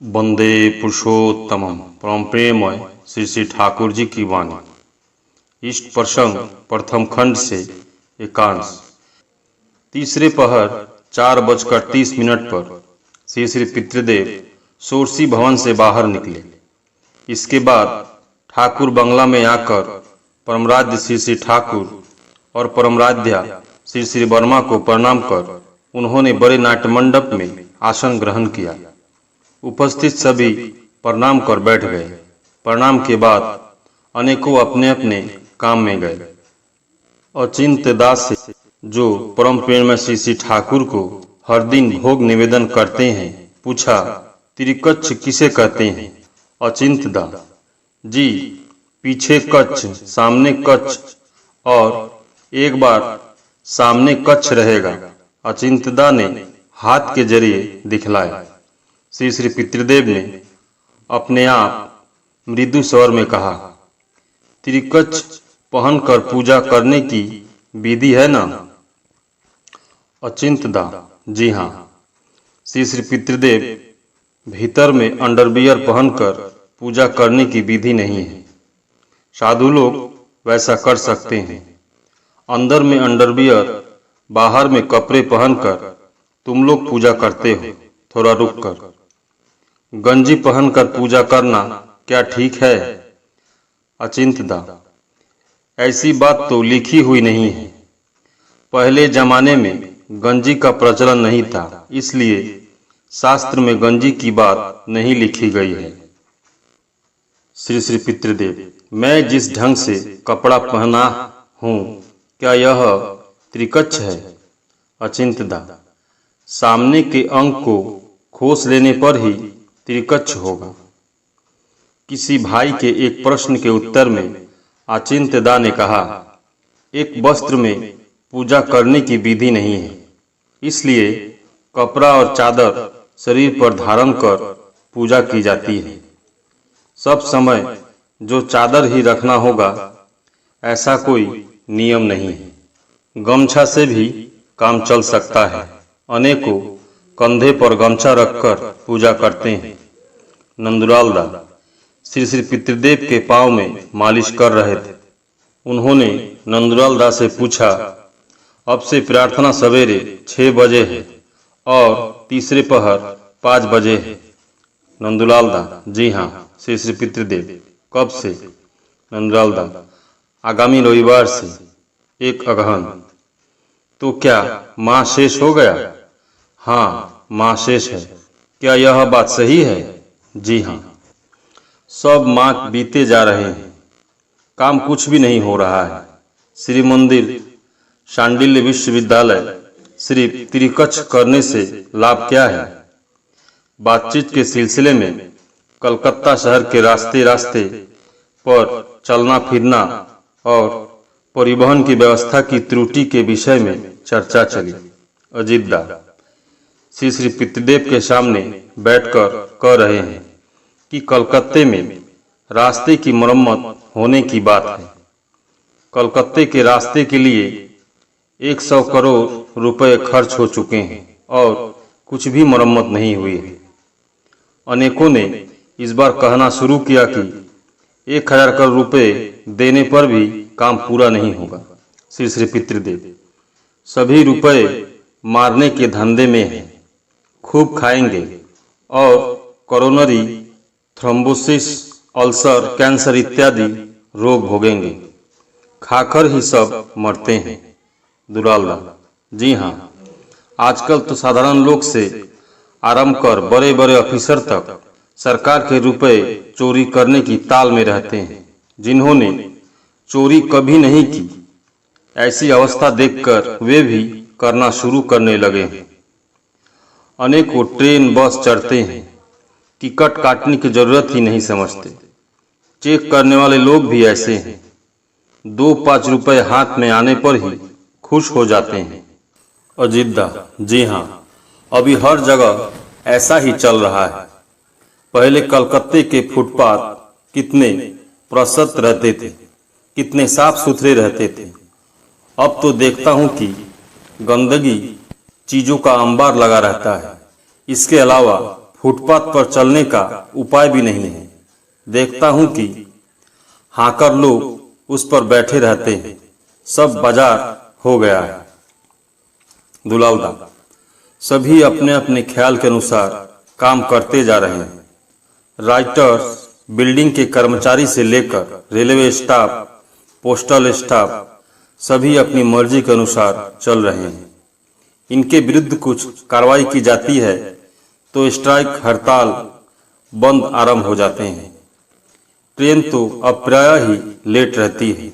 वंदे पुरुषोत्तमम। परम प्रेममय श्री श्री ठाकुर जी की वाणी। इष्ट प्रसंग प्रथम खंड से एकांश। तीसरे पहर 4:30 पर श्री श्री पितृदेव सोरसी भवन से बाहर निकले। इसके बाद ठाकुर बंगला में आकर परमराध्य श्री श्री ठाकुर और परमराध्या श्री श्री वर्मा को प्रणाम कर उन्होंने बड़े नाट्यमंडप में आसन ग्रहण किया। उपस्थित सभी प्रणाम कर बैठ गए। प्रणाम के बाद अनेकों अपने अपने काम में गए। अचिंत्य दास से जो परम प्रेममय श्री श्री ठाकुर को हर दिन भोग निवेदन करते हैं पूछा, त्रिकच्छ किसे कहते हैं? अचिंत्य दास जी, पीछे कच्छ सामने कच्छ और एक बार सामने कच्छ रहेगा। अचिंत्यदा ने हाथ के जरिए दिखलाया। श्री श्री पितृदेव ने अपने आप मृदु स्वर में कहा, त्रिकच्छ पहनकर पूजा करने की विधि है ना? अचिंत्यदा जी हाँ। श्री श्री पितृदेव भीतर में अंडरवियर पहनकर पूजा करने की विधि नहीं है। साधु लोग वैसा कर सकते हैं। अंदर में अंडरवियर बाहर में कपड़े पहनकर तुम लोग पूजा करते हो। थोड़ा रुक कर गंजी पहनकर पूजा करना क्या ठीक है? अचिंत्यदा ऐसी बात तो लिखी हुई नहीं है। पहले जमाने में गंजी का प्रचलन नहीं था, इसलिए शास्त्र में गंजी की बात नहीं लिखी गई है। श्री श्री पितृदेव, मैं जिस ढंग से कपड़ा पहना हूँ क्या यह त्रिकच्छ है? अचिंत्यदा सामने के अंग को खोस लेने पर ही त्रिकच्छ होगा। किसी भाई के एक प्रश्न के उत्तर में अचिंत्यदा ने कहा, एक वस्त्र में पूजा करने की विधि नहीं है, इसलिए कपड़ा और चादर शरीर पर धारण कर पूजा की जाती है। सब समय जो चादर ही रखना होगा ऐसा कोई नियम नहीं है। गमछा से भी काम चल सकता है। अनेकों कंधे पर गमछा रखकर पूजा करते हैं। नंदुलाल दा श्री श्री पितृदेव के पांव में मालिश कर रहे थे। उन्होंने नंदुलाल दा से पूछा, अब से प्रार्थना सवेरे 6 बजे है और तीसरे पहर 5 बजे है। नंदुलाल दा जी हाँ। श्री श्री पितृदेव कब से? नंदुलाल दा आगामी रविवार से 1 अगहन। तो क्या माह शेष हो गया? हाँ, माह शेष है। क्या यह बात सही है? जी हाँ। सब माह बीते जा रहे हैं, काम कुछ भी नहीं हो रहा है। श्री मंदिर शांडिल्य विश्वविद्यालय सिर्फ त्रिकच्छ करने से लाभ क्या है? बातचीत के सिलसिले में कलकत्ता शहर के रास्ते रास्ते पर चलना फिरना और परिवहन की व्यवस्था की त्रुटि के विषय में चर्चा चली। अजितदा श्री श्री पितृदेव के सामने बैठकर कह रहे हैं कि कलकत्ते में रास्ते की मरम्मत होने की बात है। कलकत्ते के रास्ते के लिए 100 करोड़ रुपए खर्च हो चुके हैं और कुछ भी मरम्मत नहीं हुई है। अनेकों ने इस बार कहना शुरू किया कि 1000 करोड़ रुपए देने पर भी काम पूरा नहीं होगा। श्री श्री पितृदेव सभी रुपए मारने के धंधे में हैं, खूब खाएंगे और कोरोनरी थ्रोम्बोसिस, अल्सर, कैंसर इत्यादि रोग भोगेंगे। खाकर ही सब मरते हैं। दुलाल जी हाँ। आजकल तो साधारण लोग से आरंभ कर बड़े बड़े ऑफिसर तक सरकार के रुपए चोरी करने की ताल में रहते हैं। जिन्होंने चोरी कभी नहीं की, ऐसी अवस्था देखकर वे भी करना शुरू करने लगे हैं। अनेकों ट्रेन बस चढ़ते हैं, टिकट काटने की जरूरत ही नहीं समझते। चेक करने वाले लोग भी ऐसे हैं, 2-5 रुपए हाथ में आने पर ही खुश हो जाते हैं। अजितदा जी हाँ। अभी हर जगह ऐसा ही चल रहा है। पहले कलकत्ते के फुटपाथ कितने प्रशस्त रहते थे, कितने साफ सुथरे रहते थे। अब तो देखता हूँ कि गंदगी चीजों का अंबार लगा रहता है। इसके अलावा फुटपाथ पर चलने का उपाय भी नहीं है। देखता हूँ कि हाकर लोग उस पर बैठे रहते हैं। सब बाजार हो गया है। दुलाउदा, सभी अपने अपने ख्याल के अनुसार काम करते जा रहे हैं। राइटर्स, बिल्डिंग के कर्मचारी से लेकर रेलवे स्टाफ, पोस्टल स्टाफ, सभी अपनी मर्जी के अनुसार चल रहे हैं। इनके विरुद्ध कुछ कार्रवाई की जाती है तो स्ट्राइक, हड़ताल, बंद आरंभ हो जाते हैं। ट्रेन तो अब प्रायः ही लेट रहती है।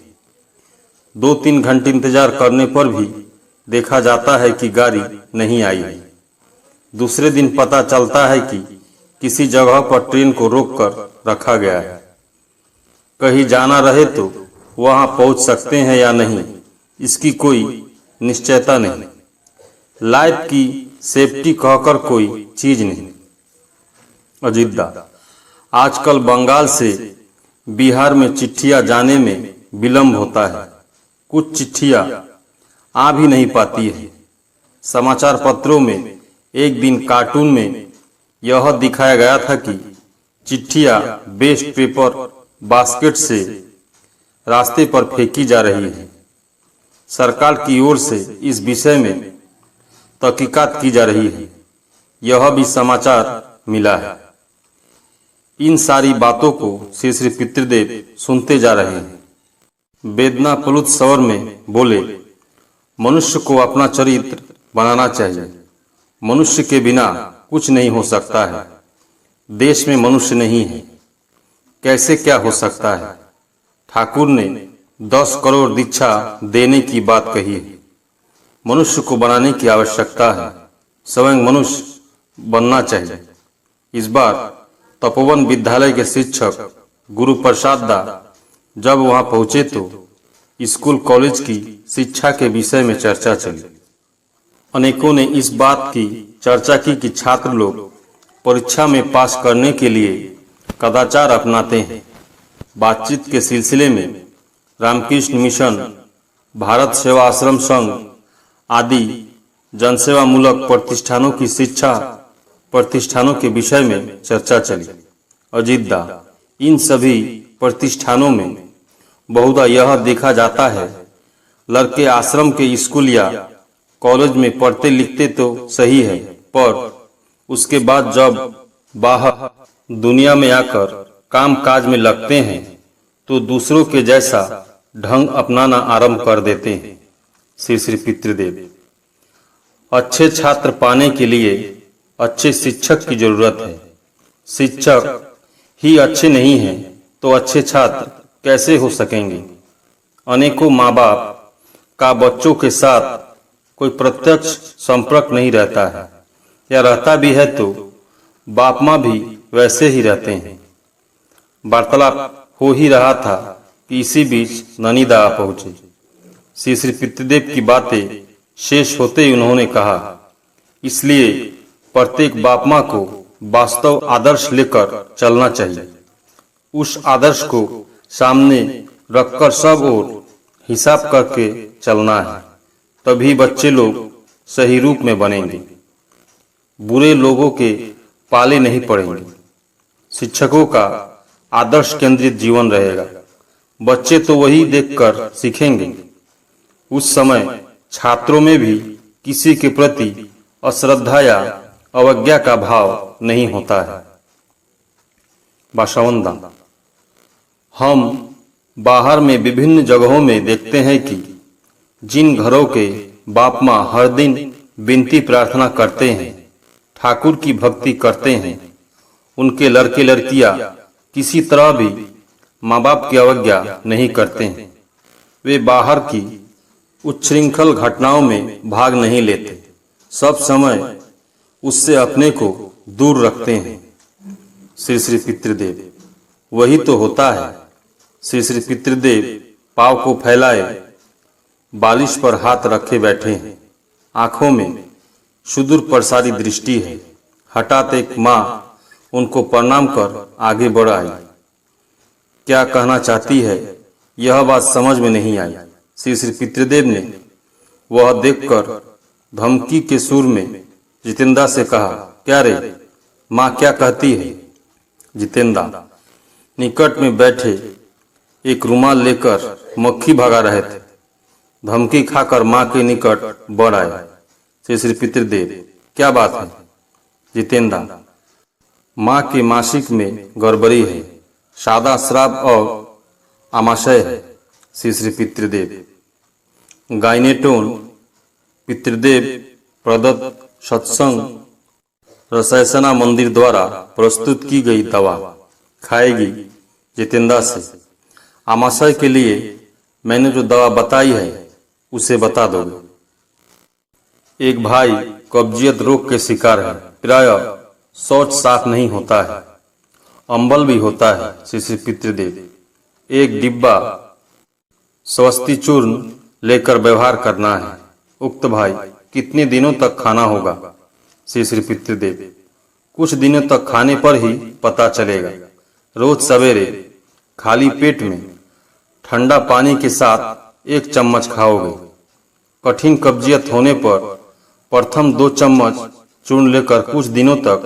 2-3 घंटे इंतजार करने पर भी देखा जाता है कि गाड़ी नहीं आई है। दूसरे दिन पता चलता है कि किसी जगह पर ट्रेन को रोककर रखा गया है। कहीं जाना रहे तो वहां पहुंच सकते हैं या नहीं, इसकी कोई निश्चयता नहीं। लाइफ की सेफ्टी कहकर कोई चीज नहीं। अजीत दा, आजकल बंगाल से बिहार में चिट्ठियां जाने में विलंब होता है। कुछ चिट्ठियां आ भी नहीं पाती है। समाचार पत्रों में एक दिन कार्टून में यह दिखाया गया था कि चिट्ठियां वेस्ट पेपर बास्केट से रास्ते पर फेंकी जा रही है। सरकार की ओर से इस विषय में तहकीकात की जा रही है, यह भी समाचार मिला है। इन सारी बातों को श्री श्री पितृदेव सुनते जा रहे हैं। वेदना प्लुत स्वर में बोले, मनुष्य को अपना चरित्र बनाना चाहिए। मनुष्य के बिना कुछ नहीं हो सकता है। देश में मनुष्य नहीं है, कैसे क्या हो सकता है। ठाकुर ने 10 करोड़ दीक्षा देने की बात कही है। मनुष्य को बनाने की आवश्यकता है, स्वयं मनुष्य बनना चाहिए। इस बार तपोवन विद्यालय के शिक्षक गुरु प्रसाद दा जब वहां पहुंचे तो स्कूल कॉलेज की शिक्षा के विषय में चर्चा चली। अनेकों ने इस बात की चर्चा की कि छात्र लोग परीक्षा में पास करने के लिए कदाचार अपनाते हैं। बातचीत के सिलसिले में रामकृष्ण मिशन, भारत सेवा आश्रम संघ आदि जनसेवा मूलक प्रतिष्ठानों की शिक्षा प्रतिष्ठानों के विषय में चर्चा चली। अजीत दा, इन सभी प्रतिष्ठानों में बहुधा यह देखा जाता है, लड़के आश्रम के स्कूल या कॉलेज में पढ़ते लिखते तो सही है, पर उसके बाद जब बाहर दुनिया में आकर काम काज में लगते हैं तो दूसरों के जैसा ढंग अपनाना आरंभ कर देते हैं। श्री श्री पितृदेव, अच्छे छात्र पाने के लिए अच्छे शिक्षक की जरूरत है। शिक्षक ही अच्छे नहीं हैं तो अच्छे छात्र कैसे हो सकेंगे। अनेकों माँ बाप का बच्चों के साथ कोई प्रत्यक्ष संपर्क नहीं रहता है, या रहता भी है तो बाप माँ भी वैसे ही रहते हैं। वार्तालाप हो ही रहा था कि इसी बीच ननीदा आ पहुंचे। श्री श्री पितृदेव की बातें शेष होते ही उन्होंने कहा, इसलिए प्रत्येक बाप माँ को वास्तव आदर्श लेकर चलना चाहिए। उस आदर्श को सामने रखकर सब और हिसाब करके चलना है, तभी बच्चे लोग सही रूप में बनेंगे, बुरे लोगों के पाले नहीं पड़ेंगे। शिक्षकों का आदर्श केंद्रित जीवन रहेगा। बच्चे तो वही देखकर सीखेंगे। उस समय छात्रों में भी किसी के प्रति अश्रद्धा या अवज्ञा का भाव नहीं होता है। बाशावंदा, हम बाहर में विभिन्न जगहों में देखते हैं कि जिन घरों के बाप माँ हर दिन विनती प्रार्थना करते हैं, ठाकुर की भक्ति करते हैं, उनके लड़के लड़कियां किसी तरह भी माँ बाप की अवज्ञा नहीं करते हैं। वे बाहर की उच्छृंखल घटनाओं में भाग नहीं लेते, सब समय उससे अपने को दूर रखते हैं। श्री श्री पितृदेव, वही तो होता है। श्री श्री पितृदेव पाँव को फैलाए बालिश पर हाथ रखे बैठे हैं। आंखों में सुदूर प्रसारी दृष्टि है। हठात एक माँ उनको प्रणाम कर आगे बढ़ आई। क्या कहना चाहती है यह बात समझ में नहीं आई। श्री श्री पितृदेव ने वह देखकर धमकी के सुर में जितेंद्र से कहा, क्या रे, माँ क्या कहती है? जितेंद्र निकट में बैठे एक रुमाल लेकर मक्खी भगा रहे थे। धमकी खाकर माँ के निकट बढ़ आए। श्री श्री पितृदेव क्या बात है? जितेंद्र माँ के मासिक में गड़बड़ी है, सादा श्राप और आमाशय है। श्री श्री पितृदेव गाइनेटोन पितृदेव प्रदत्त सत्संग रसायसना मंदिर द्वारा प्रस्तुत की गई दवा खाएगी जितेंद्र से। आमाशय के लिए मैंने जो दवा बताई है उसे बता दोगे। एक भाई कब्जियत रोग के शिकार है, प्राय शौच साफ नहीं होता है, अम्बल भी होता है। श्री श्री पितृदेव एक डिब्बा स्वस्ति चूर्ण लेकर व्यवहार करना है। उक्त भाई कितने दिनों तक खाना होगा? श्री श्री पितृदेव कुछ दिनों तक खाने पर ही पता चलेगा। रोज सवेरे खाली पेट में ठंडा पानी के साथ 1 चम्मच खाओगे। कठिन कब्जियत होने पर प्रथम 2 चम्मच चूर्ण लेकर कुछ दिनों तक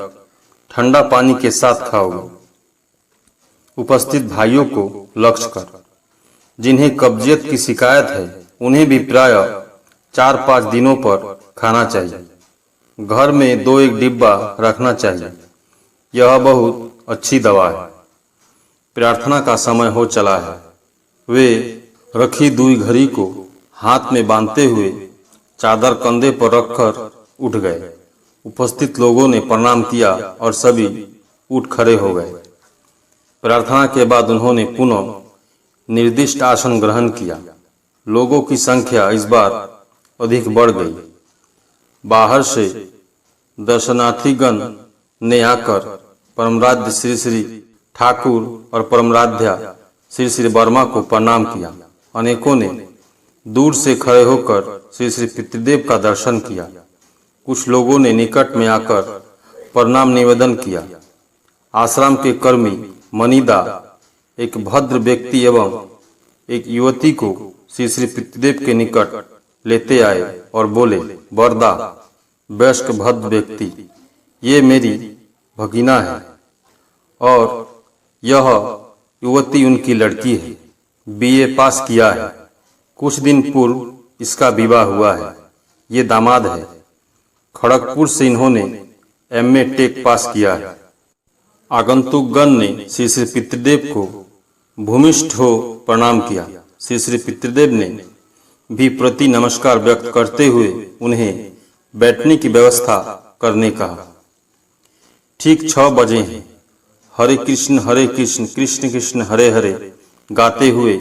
ठंडा पानी के साथ खाओगे। उपस्थित भाइयों को लक्ष्य कर, जिन्हें कब्जियत की शिकायत है उन्हें भी प्राय 4-5 दिनों पर खाना चाहिए। घर में 2-1 डिब्बा रखना चाहिए। यह बहुत अच्छी दवा है। प्रार्थना का समय हो चला है। वे रखी दुई घड़ी को हाथ में बांधते हुए चादर कंधे पर रखकर उठ गए। उपस्थित लोगों ने प्रणाम किया और सभी उठ खड़े हो गए। प्रार्थना के बाद उन्होंने पुनः निर्दिष्ट आसन ग्रहण किया। लोगों की संख्या इस बार अधिक बढ़ गई। बाहर से दर्शनार्थीगण ने आकर परमराध्य श्री श्री ठाकुर और परमराध्या श्री श्री वर्मा को प्रणाम किया। अनेकों ने दूर से खड़े होकर श्री श्री पितृदेव का दर्शन किया। कुछ लोगों ने निकट में आकर प्रणाम निवेदन किया। आश्रम के कर्मी मनीदा एक भद्र व्यक्ति एवं एक युवती को श्री श्री पितृदेव के निकट लेते आए और बोले, वरदा वयस्क भद्र व्यक्ति, ये मेरी भगिना है और यह युवती उनकी लड़की है। बीए पास किया है। कुछ दिन पूर्व इसका विवाह हुआ है। ये दामाद है। खड़गपुर से इन्होंने एमए टेक पास किया है। आगंतुकगण ने श्री श्री पितृदेव को भूमिष्ठ हो प्रणाम किया। श्री श्री पितृदेव ने भी प्रति नमस्कार व्यक्त करते हुए उन्हें बैठने की व्यवस्था करने कहा। ठीक 6 बजे हैं। हरे कृष्ण कृष्ण कृष्ण हरे हरे गाते हुए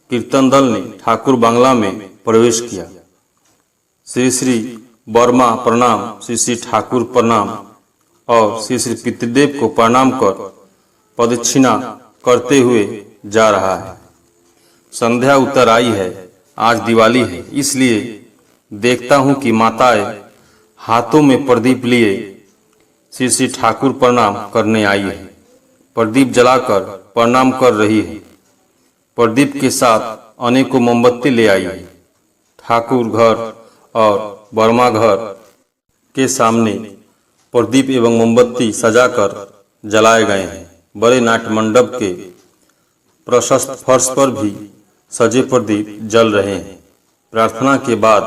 कीर्तन दल ने ठाकुर बांग्ला में प्रवेश किया। श्री श्री वर्मा प्रणाम, श्री श्री ठाकुर प्रणाम और श्री श्री पितृदेव को प्रणाम कर प्रदक्षिणा करते हुए जा रहा है। संध्या उतर आई है। आज दिवाली है, इसलिए देखता हूं कि माताएं हाथों में प्रदीप लिए श्री श्री ठाकुर प्रणाम करने आई है। प्रदीप जलाकर प्रणाम कर रही है। प्रदीप के साथ अनेकों मोमबत्ती ले आई है। ठाकुर घर और वर्मा घर के सामने प्रदीप एवं मोमबत्ती सजाकर जलाए गए हैं। बड़े नाट्य मंडप के प्रशस्त फर्श पर भी सजे प्रदीप जल रहे हैं। प्रार्थना के बाद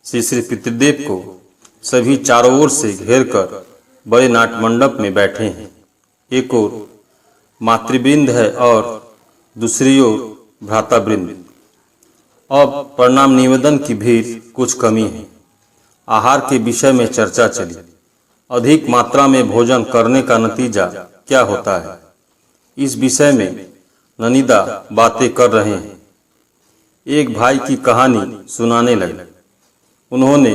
श्री श्री पितृदेव को सभी चारों ओर से घेर कर बड़े नाट्य मंडप में बैठे हैं। एक ओर मातृवृंद है और दूसरी ओर भ्रातावृंद। अब प्रणाम निवेदन की भीड़ कुछ कमी है। आहार के विषय में चर्चा चली। अधिक मात्रा में भोजन करने का नतीजा क्या होता है, इस विषय में ननीदा बातें कर रहे हैं। एक भाई की कहानी सुनाने लगे। उन्होंने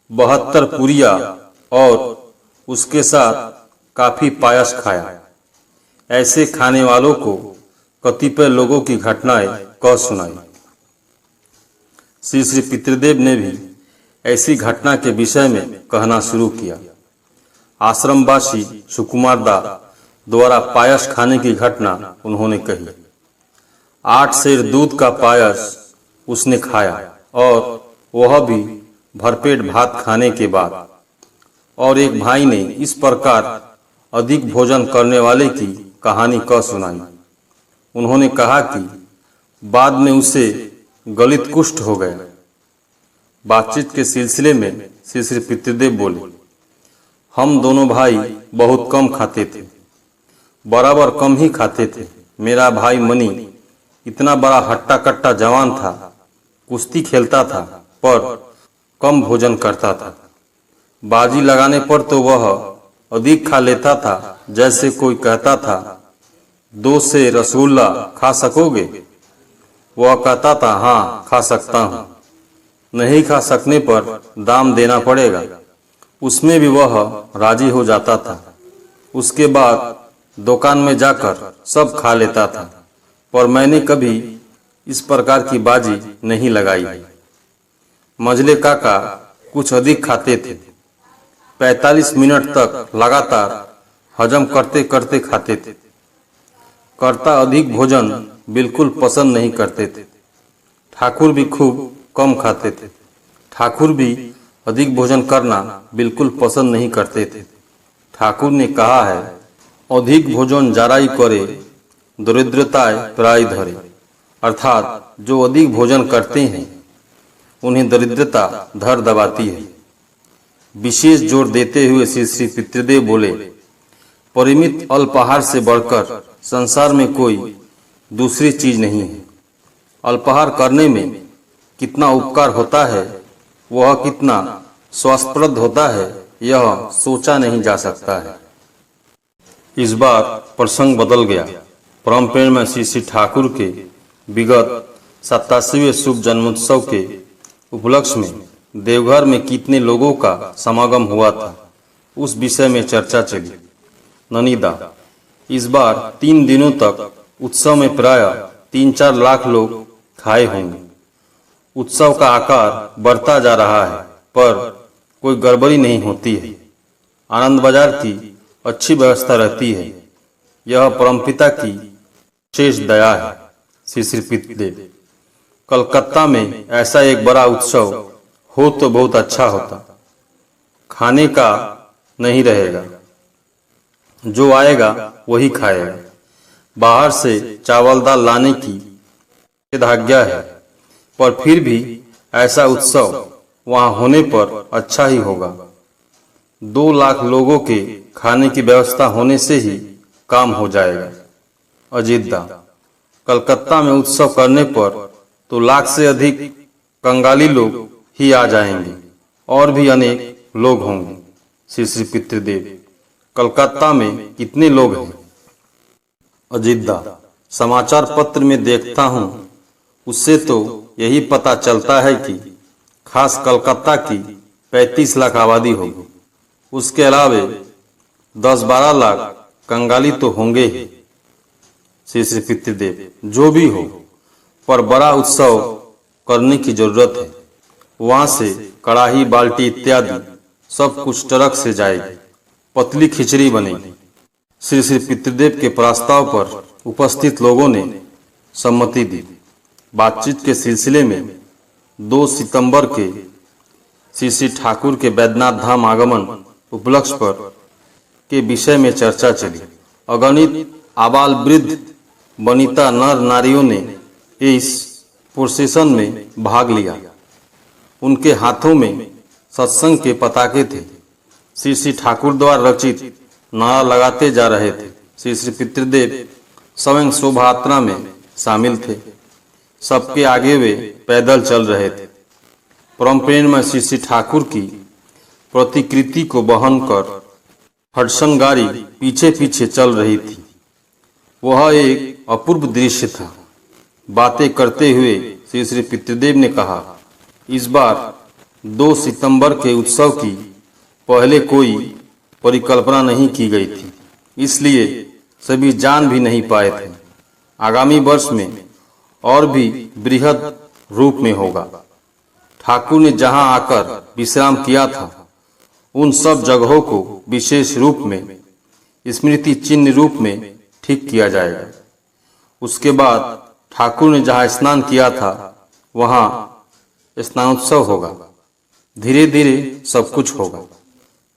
72 पूरिया और उसके साथ काफी पायस खाया। ऐसे खाने वालों को कतिपय लोगों की घटनाएं कह सुनाई। श्री श्री पितृदेव ने भी ऐसी घटना के विषय में कहना शुरू किया। आश्रमवासी सुकुमार दा द्वारा पायस खाने की घटना उन्होंने कही। 8 सेर दूध का पायस उसने खाया और वह भी भरपेट भात खाने के बाद। और एक भाई ने इस प्रकार अधिक भोजन करने वाले की कहानी कह सुनाई। उन्होंने कहा कि बाद में उसे गलित कुष्ठ हो गया। बातचीत के सिलसिले में श्री श्री पितृदेव बोले, हम दोनों भाई बहुत कम खाते थे, बराबर कम ही खाते थे। मेरा भाई मनी इतना बड़ा हट्टा कट्टा जवान था, कुश्ती खेलता था पर कम भोजन करता था। बाजी लगाने पर तो वह अधिक खा लेता था। जैसे कोई कहता था 2 से रसगुल्ला खा सकोगे? वह कहता था हाँ खा सकता हूँ। नहीं खा सकने पर दाम देना पड़ेगा। उसमें भी वह राजी हो जाता था। उसके बाद दुकान में जाकर सब खा लेता था, पर मैंने कभी इस प्रकार की बाजी नहीं लगाई। मझले काका कुछ अधिक खाते थे। 45 मिनट तक लगातार हजम करते करते खाते थे। कर्ता अधिक भोजन बिल्कुल पसंद नहीं करते थे। ठाकुर भी खूब कम खाते थे। ठाकुर भी अधिक भोजन करना बिल्कुल पसंद नहीं करते थे। ठाकुर ने कहा है, अधिक भोजन जाराई करे, दरिद्रताय प्राय धरे। अर्थात जो अधिक भोजन करते हैं उन्हें दरिद्रता धर दबाती है। विशेष जोर देते हुए श्री श्री पितृदेव बोले, परिमित अल्पाहार से बढ़कर संसार में कोई दूसरी चीज नहीं है। अल्पाहार करने में कितना उपकार होता है, वह कितना स्वास्थ्यप्रद होता है, यह सोचा नहीं जा सकता है। इस बार प्रसंग बदल गया। परम प्रेममय श्री श्री ठाकुर के विगत 87वें शुभ जन्मोत्सव के उपलक्ष्य में देवघर में कितने लोगों का समागम हुआ था, उस विषय में चर्चा चली। ननीदा, इस बार 3 दिनों तक उत्सव में प्राय 3-4 लाख लोग खाए होंगे। उत्सव का आकार बढ़ता जा रहा है, पर कोई गड़बड़ी नहीं होती है। आनंद बाजार की अच्छी व्यवस्था रहती है। यह परमपिता की शेष दया है। श्री श्री पितृदेव, कलकत्ता में ऐसा एक बड़ा उत्सव हो तो बहुत अच्छा होता। खाने का नहीं रहेगा, जो आएगा वही खाएगा। बाहर से चावल दाल लाने की निषेधाज्ञा है, पर फिर भी ऐसा उत्सव वहां होने पर अच्छा ही होगा। 2 लाख लोगों के खाने की व्यवस्था होने से ही काम हो जाएगा। अजितदा, कलकत्ता में उत्सव करने पर तो लाख से अधिक कंगाली लोग ही आ जाएंगे और भी अनेक लोग होंगे। श्री श्री पितृदेव, कलकत्ता में कितने लोग हैं? अजितदा, समाचार पत्र में देखता हूँ, उससे तो यही पता चलता है कि खास कलकत्ता की 35 लाख आबादी होगी। उसके अलावे 10-12 लाख कंगाली तो होंगे ही। श्री श्री पितृदेव, जो भी हो, पर बड़ा उत्सव करने की जरूरत है। वहां से कड़ाही बाल्टी इत्यादि सब कुछ ट्रक से जाएगी। पतली खिचड़ी बनेगी। श्री श्री पितृदेव के प्रस्ताव पर उपस्थित लोगों ने सम्मति दी। बातचीत के सिलसिले में 2 सितंबर के श्री श्री ठाकुर के बैद्यनाथ धाम आगमन उपलक्ष्य पर के विषय में चर्चा चली। अगणित आबाल वृद्ध वनिता नर नारियों ने इस प्रोसेशन में भाग लिया। उनके हाथों में सत्संग के पताके थे। श्री श्री ठाकुर द्वारा रचित नारा लगाते जा रहे थे। श्री श्री पितृदेव स्वयं शोभा यात्रा में शामिल थे। सबके आगे वे पैदल चल रहे थे। परम प्रेममय श्री श्री ठाकुर की प्रतिकृति को वहन कर हडसन गाड़ी पीछे पीछे चल रही थी। वह एक अपूर्व दृश्य था। बातें करते हुए श्री श्री पितृदेव ने कहा, इस बार 2 सितंबर के उत्सव की पहले कोई परिकल्पना नहीं की गई थी, इसलिए सभी जान भी नहीं पाए थे। आगामी वर्ष में और भी बृहद रूप में होगा। ठाकुर ने जहां आकर विश्राम किया था, उन सब जगहों को विशेष रूप में स्मृति चिन्ह रूप में ठीक किया जाएगा। उसके बाद ठाकुर ने जहां स्नान किया था, वहां स्नानोत्सव होगा। धीरे धीरे सब कुछ होगा।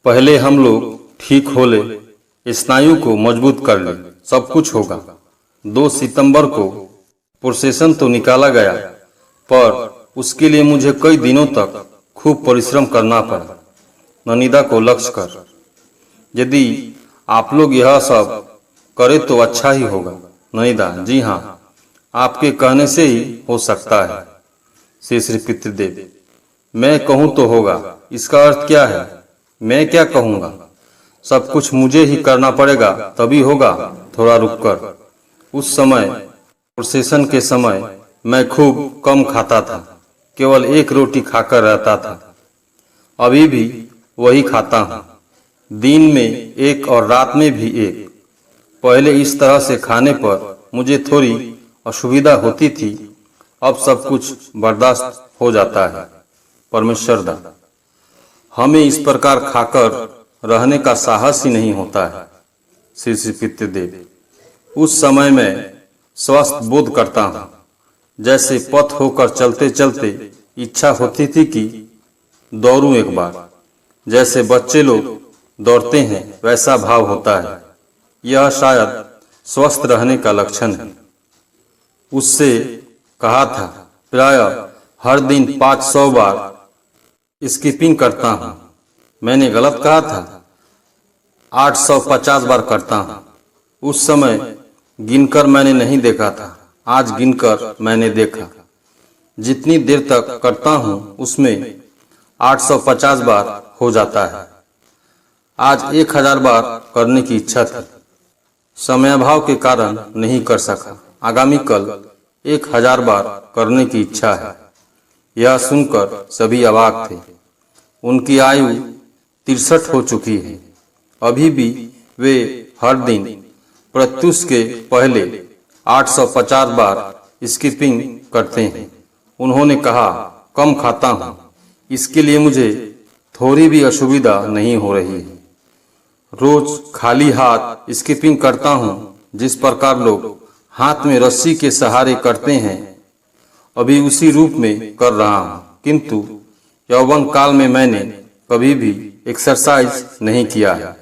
पहले हम लोग ठीक हो ले, स्नायु को मजबूत कर ले, सब कुछ होगा। 2 सितंबर को प्रोसेसन तो निकाला गया, पर उसके लिए मुझे कई दिनों तक खूब परिश्रम करना पड़ा। ननिदा को लक्ष्य कर, यदि आप लोग यह सब करें तो अच्छा ही होगा। ननिदा, जी हाँ, आपके कहने से ही हो सकता है। श्री श्री पितृदेव, मैं कहूँ तो होगा, इसका अर्थ क्या है? मैं क्या कहूँगा? सब कुछ मुझे ही करना पड़ेगा तभी होगा। थोड़ा रुककर, उस समय प्रोसेसन के समय मैं खूब कम खाता था, केवल 1 रोटी खाकर रहता था। अभी भी वही खाता हूँ, दिन में 1 और रात में भी 1। पहले इस तरह से खाने पर मुझे थोड़ी असुविधा होती थी, अब सब कुछ बर्दाश्त हो जाता है। परमेश्वर दा, हमें इस प्रकार खाकर रहने का साहस ही नहीं होता है। श्री श्री पितृदेव, उस समय मैं स्वस्थ बोध करता हूँ, जैसे पथ होकर चलते चलते इच्छा होती थी कि दौड़ूं एक बार, जैसे बच्चे लोग दौड़ते हैं वैसा भाव होता है। यह शायद स्वस्थ रहने का लक्षण है। उससे कहा था, प्रायः हर दिन 500 बार स्किपिंग करता हूँ। मैंने गलत कहा था, 850 बार करता हूँ। उस समय गिनकर मैंने नहीं देखा था, आज गिनकर मैंने देखा। जितनी देर तक करता हूँ उसमें 850 बार हो जाता है। आज 1000 बार करने की इच्छा थी, समयाभाव के कारण नहीं कर सका। आगामी कल 1000 बार करने की इच्छा है। यह सुनकर सभी अवाक थे। उनकी आयु 63 हो चुकी है। अभी भी वे हर दिन प्रत्युष के पहले 850 बार स्किपिंग करते हैं। उन्होंने कहा, कम खाता हूँ, इसके लिए मुझे थोड़ी भी असुविधा नहीं हो रही है। रोज खाली हाथ स्किपिंग करता हूँ, जिस प्रकार लोग हाथ में रस्सी के सहारे करते हैं, अभी उसी रूप में कर रहा हूँ। किंतु यौवन काल में मैंने कभी भी एक्सरसाइज नहीं किया है,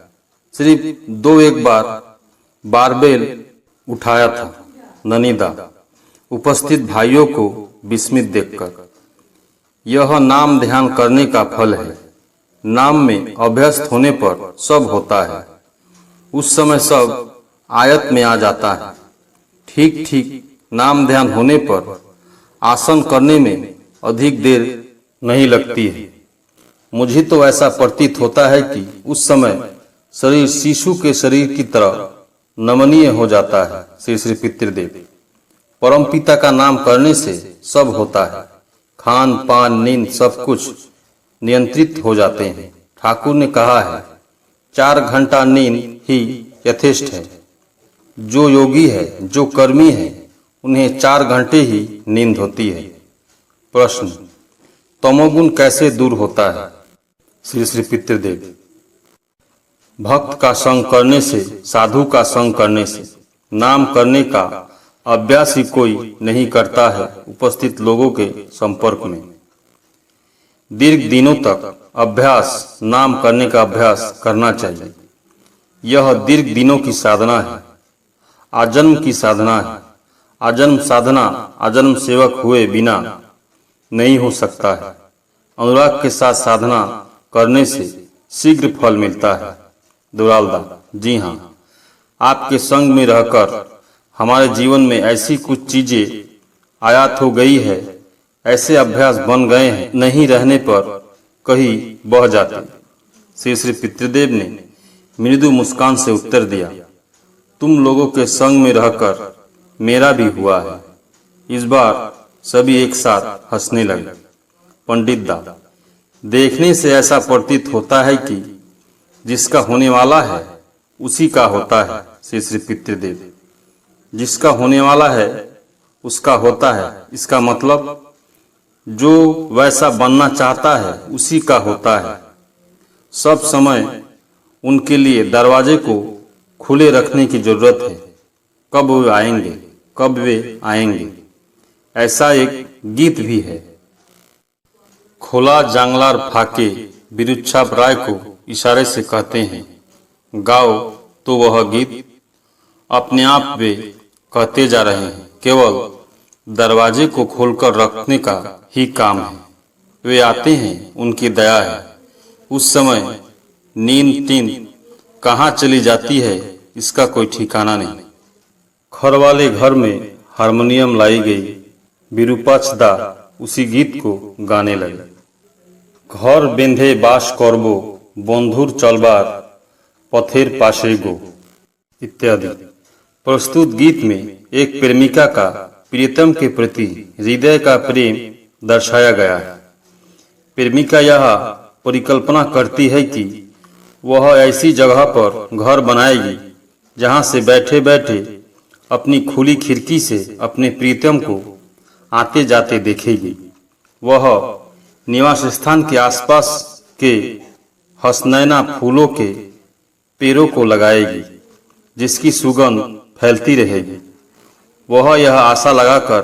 सिर्फ 2-1 बार बारबेल उठाया था। ननिदा, उपस्थित भाइयों को विस्मित देखकर, यह नाम ध्यान करने का फल है। नाम में अभ्यस्त होने पर सब होता है। उस समय सब आयत में आ जाता है। ठीक ठीक नाम ध्यान होने पर आसन करने में अधिक देर नहीं लगती है। मुझे तो ऐसा प्रतीत होता है कि उस समय शरीर शिशु के शरीर की तरह नमनीय हो जाता है। श्री श्री पितृदेव, परम पिता का नाम करने से सब होता है। खान पान नींद सब कुछ नियंत्रित हो जाते हैं। ठाकुर ने कहा है, 4 घंटा नींद ही यथेष्ट है। जो योगी है, जो कर्मी है, उन्हें 4 घंटे ही नींद होती है। प्रश्न, तमोगुण कैसे दूर होता है? श्री श्री पितृदेव, भक्त का संग करने से, साधु का संग करने से। नाम करने का अभ्यास ही कोई नहीं करता है उपस्थित लोगों के संपर्क में। दीर्घ दिनों तक अभ्यास, नाम करने का अभ्यास करना चाहिए। यह दीर्घ दिनों की साधना है, आजन्म की साधना है। आजन्म साधना आजन्म सेवक हुए बिना नहीं हो सकता है। अनुराग के साथ साधना करने से शीघ्र फल मिलता है। दुरालदा, जी हाँ, आपके संग में रहकर हमारे जीवन में ऐसी कुछ चीजें आयात हो गई है, ऐसे अभ्यास बन गए हैं, नहीं रहने पर कहीं बह जाते। श्री श्री पितृदेव ने मृदु मुस्कान से उत्तर दिया, तुम लोगों के संग में रहकर मेरा भी हुआ है। इस बार सभी एक साथ हंसने लगे। पंडित दा, देखने से ऐसा प्रतीत होता है कि जिसका होने वाला है उसी का होता है। श्री श्री पितृदेव, जिसका होने वाला है उसका होता है, इसका मतलब जो वैसा बनना चाहता है उसी का होता है। सब समय उनके लिए दरवाजे को खुले रखने की जरूरत है। कब वे आएंगे, कब वे आएंगे, ऐसा एक गीत भी है। खोला जांगलार फाके बिरुच्छाप राय को इशारे से कहते हैं, गाओ तो वह गीत अपने आप वे कहते जा रहे हैं, केवल दरवाजे को खोलकर रखने का ही काम है। वे आते हैं, उनकी दया है। उस समय नींद कहाँ चली जाती है इसका कोई ठिकाना नहीं। खर वाले घर में हारमोनियम लाई गई। विरूपाक्ष दा उसी गीत को गाने लगे। घर बेंधे बास करबो बंधुर चलबार पथेर पाशे गो इत्यादि। प्रस्तुत गीत में एक प्रेमिका का प्रियतम के प्रति हृदय का प्रेम दर्शाया गया है। प्रेमिका यह परिकल्पना करती है कि वह ऐसी जगह पर घर बनाएगी जहां से बैठे बैठे अपनी खुली खिड़की से अपने प्रीतम को आते जाते देखेगी। वह निवास स्थान के आसपास के हसनैना फूलों के पेड़ों को लगाएगी जिसकी सुगंध फैलती रहेगी। वह यह आशा लगाकर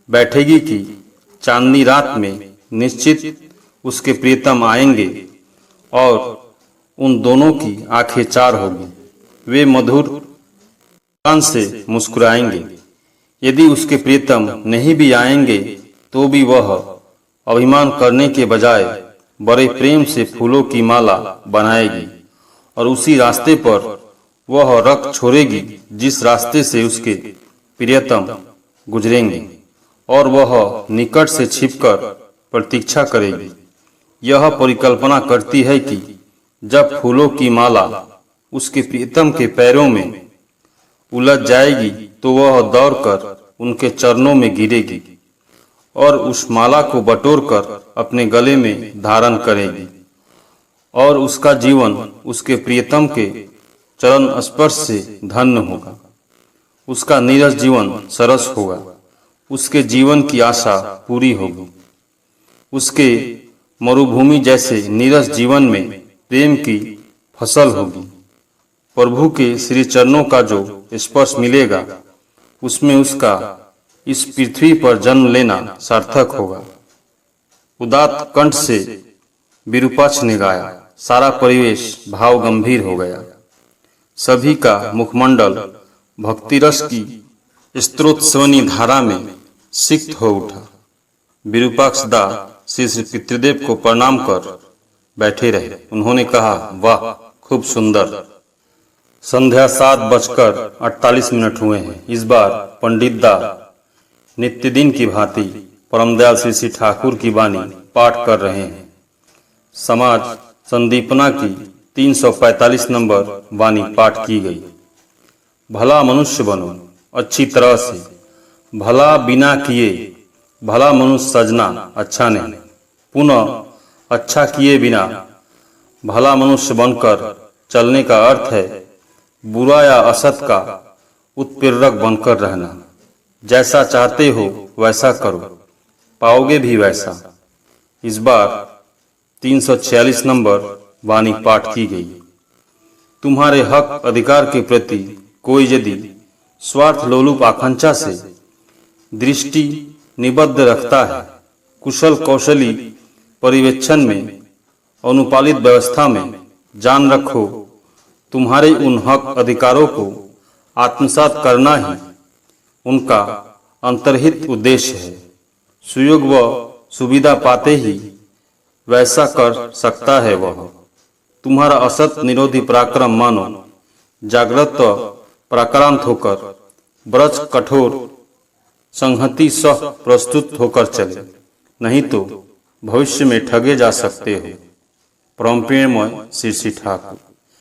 बैठेगी कि चांदनी रात में निश्चित उसके प्रियतम आएंगे और उन दोनों की आंखें चार होगी। वे मधुर मुस्कान से मुस्कुराएंगे। यदि उसके प्रियतम नहीं भी आएंगे तो भी वह अभिमान करने के बजाय बड़े प्रेम से फूलों की माला बनाएगी और उसी रास्ते पर वह रख छोड़ेगी जिस रास्ते से उसके प्रियतम गुजरेंगे और वह निकट से छिपकर प्रतीक्षा करेगी। यह परिकल्पना करती है कि जब फूलों की माला उसके प्रियतम के पैरों में उलझ जाएगी तो वह दौड़कर उनके चरणों में गिरेगी और उस माला को बटोरकर अपने गले में धारण करेगी और उसका जीवन उसके प्रियतम के चरण स्पर्श से धन्य होगा। उसका नीरस जीवन सरस होगा। उसके जीवन की आशा पूरी होगी। उसके मरुभूमि जैसे नीरस जीवन में प्रेम की फसल होगी। प्रभु के श्री चरणों का जो स्पर्श मिलेगा उसमें उसका इस पृथ्वी पर जन्म लेना सार्थक होगा। उदात्त कंठ से विरूपाक्ष ने गाया। सारा परिवेश भाव गंभीर हो गया। सभी का मुखमंडल भक्ति रस की स्त्रोतस्वनी धारा में सिक्त हो उठा। विरूपाक्ष दा श्री पितृदेव को प्रणाम कर बैठे रहे। उन्होंने कहा, वाह, खूब सुंदर। संध्या 7:48 हुए हैं। इस बार पंडित दा नित्य दिन की भांति परमदयाल श्री ठाकुर की वाणी पाठ कर रहे हैं। समाज संदीपना की 345 नंबर वाणी पाठ की गई। भला मनुष्य बनो अच्छी तरह से, भला बिना किए भला मनुष्य सजना अच्छा नहीं। पुनः अच्छा किए बिना भला मनुष्य बनकर चलने का अर्थ है बुरा या असत का उत्प्रेरक बनकर रहना। जैसा चाहते हो वैसा करो, पाओगे भी वैसा। इस बार 346 नंबर वाणी पाठ की गई। तुम्हारे हक अधिकार के प्रति कोई यदि स्वार्थ लोलुप आकांक्षा से दृष्टि निबद्ध रखता है, कुशल कौशली परिवेक्षण में अनुपालित व्यवस्था में, जान रखो तुम्हारे उन हक अधिकारों को आत्मसात करना ही उनका अंतर्हित उद्देश्य है। सुयोग व सुविधा पाते ही वैसा कर सकता है वह। तुम्हारा असत निरोधी पराक्रम मानो जागृत पराक्रांत होकर ब्रज कठोर संहति सह प्रस्तुत होकर चले, नहीं तो भविष्य में ठगे जा सकते हो। परम प्रेममय श्री ठाकुर।